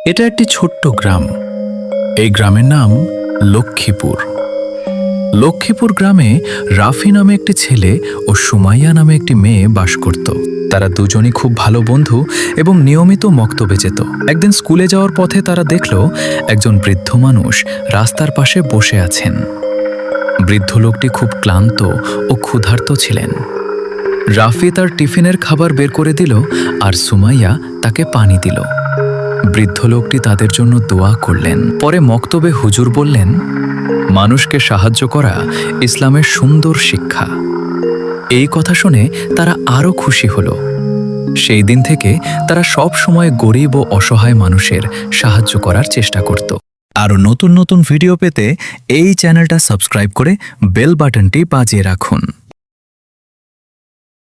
এটা একটি ছোট্ট গ্রাম। এই গ্রামের নাম লক্ষ্মীপুর। লক্ষ্মীপুর গ্রামে রাফি নামে একটি ছেলে ও সুমাইয়া নামে একটি মেয়ে বাস করত। তারা দুজনই খুব ভালো বন্ধু এবং নিয়মিত মক্তবে যেত। একদিন স্কুলে যাওয়ার পথে তারা দেখল একজন বৃদ্ধ মানুষ রাস্তার পাশে বসে আছেন। বৃদ্ধ লোকটি খুব ক্লান্ত ও ক্ষুধার্ত ছিলেন। রাফি তার টিফিনের খাবার বের করে দিল আর সুমাইয়া তাকে পানি দিল। বৃদ্ধ লোকটি তাদের জন্য দোয়া করলেন। পরে মক্তবে হুজুর বললেন, মানুষকে সাহায্য করা ইসলামের সুন্দর শিক্ষা। এই কথা শুনে তারা আরও খুশি হল। সেই দিন থেকে তারা সব সময় গরিব ও অসহায় মানুষের সাহায্য করার চেষ্টা করত। আরও নতুন নতুন ভিডিও পেতে এই চ্যানেলটা সাবস্ক্রাইব করে বেল বাটনটি বাজিয়ে রাখুন।